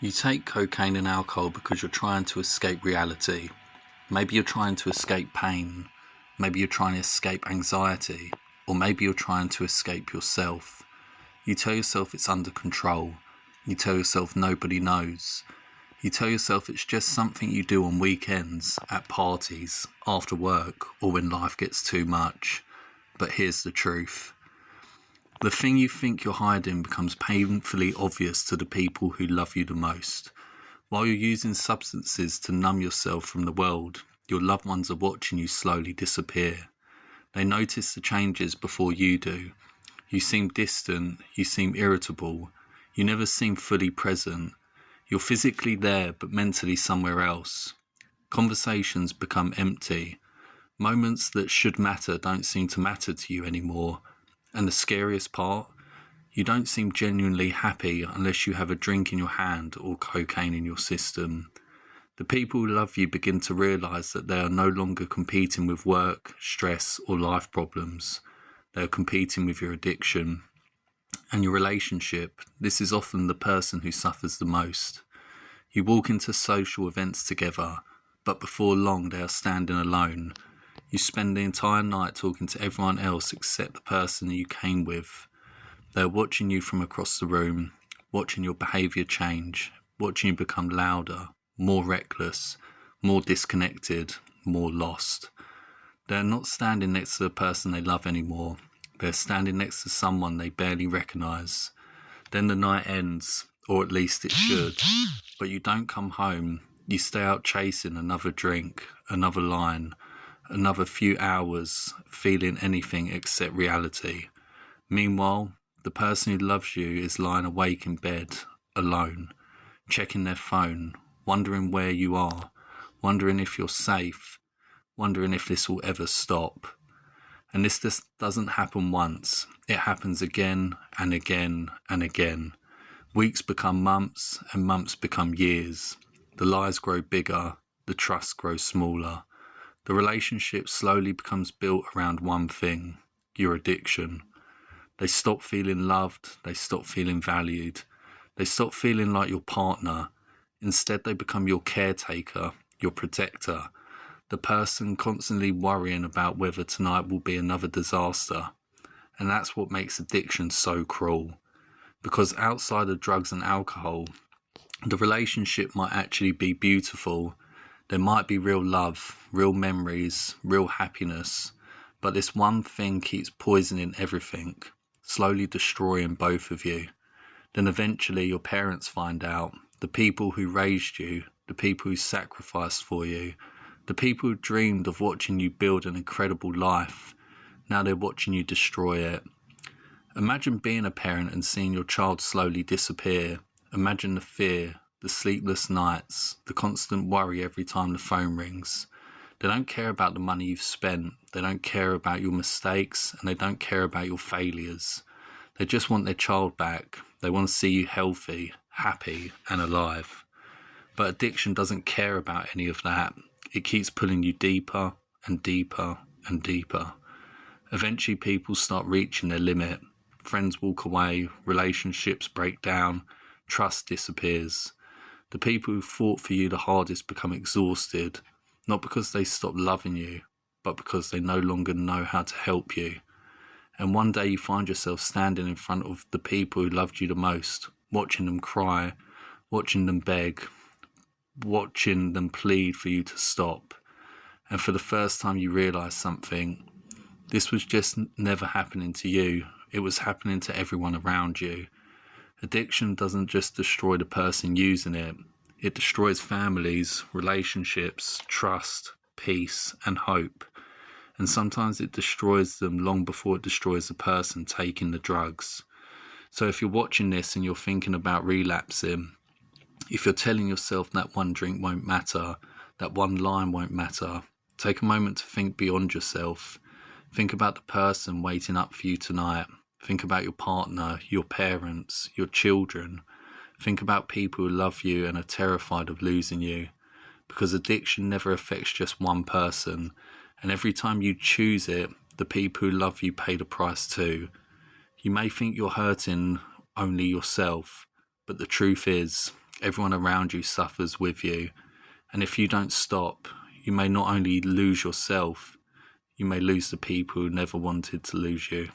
You take cocaine and alcohol because you're trying to escape reality. Maybe you're trying to escape pain. Maybe you're trying to escape anxiety. Or maybe you're trying to escape yourself. You tell yourself it's under control. You tell yourself nobody knows. You tell yourself it's just something you do on weekends, at parties, after work, or when life gets too much. But here's the truth. The thing you think you're hiding becomes painfully obvious to the people who love you the most. While you're using substances to numb yourself from the world, your loved ones are watching you slowly disappear. They notice the changes before you do. You seem distant, you seem irritable, you never seem fully present. You're physically there but mentally somewhere else. Conversations become empty. Moments that should matter don't seem to matter to you anymore. And the scariest part, you don't seem genuinely happy unless you have a drink in your hand or cocaine in your system. The people who love you begin to realise that they are no longer competing with work, stress or life problems. They are competing with your addiction. And your relationship, this is often the person who suffers the most. You walk into social events together, but before long they are standing alone. You spend the entire night talking to everyone else except the person you came with. They're watching you from across the room, watching your behaviour change, watching you become louder, more reckless, more disconnected, more lost. They're not standing next to the person they love anymore. They're standing next to someone they barely recognise. Then the night ends, or at least it should, but you don't come home. You stay out chasing another drink, another line, another few hours, feeling anything except reality. Meanwhile, the person who loves you is lying awake in bed, alone, checking their phone, wondering where you are, wondering if you're safe, wondering if this will ever stop. And this just doesn't happen once. It happens again and again and again. Weeks become months and months become years. The lies grow bigger, the trust grows smaller. The relationship slowly becomes built around one thing, your addiction. They stop feeling loved, they stop feeling valued, they stop feeling like your partner. Instead, they become your caretaker, your protector, the person constantly worrying about whether tonight will be another disaster. And that's what makes addiction so cruel. Because outside of drugs and alcohol, the relationship might actually be beautiful. There might be real love, real memories, real happiness, but this one thing keeps poisoning everything, slowly destroying both of you. Then eventually your parents find out, the people who raised you, the people who sacrificed for you, the people who dreamed of watching you build an incredible life. Now they're watching you destroy it. Imagine being a parent and seeing your child slowly disappear. Imagine the fear, the sleepless nights, the constant worry every time the phone rings. They don't care about the money you've spent. They don't care about your mistakes, and they don't care about your failures. They just want their child back. They want to see you healthy, happy, and alive. But addiction doesn't care about any of that. It keeps pulling you deeper and deeper and deeper. Eventually people start reaching their limit. Friends walk away, relationships break down, trust disappears. The people who fought for you the hardest become exhausted, not because they stop loving you, but because they no longer know how to help you. And one day you find yourself standing in front of the people who loved you the most, watching them cry, watching them beg, watching them plead for you to stop. And for the first time you realise something. This was just never happening to you. It was happening to everyone around you. Addiction doesn't just destroy the person using it. It destroys families, relationships, trust, peace, and hope. And sometimes it destroys them long before it destroys the person taking the drugs. So if you're watching this and you're thinking about relapsing, if you're telling yourself that one drink won't matter, that one line won't matter, take a moment to think beyond yourself. Think about the person waiting up for you tonight. Think about your partner, your parents, your children. Think about people who love you and are terrified of losing you. Because addiction never affects just one person. And every time you choose it, the people who love you pay the price too. You may think you're hurting only yourself, but the truth is, Everyone around you suffers with you. And if you don't stop, you may not only lose yourself, you may lose the people who never wanted to lose you.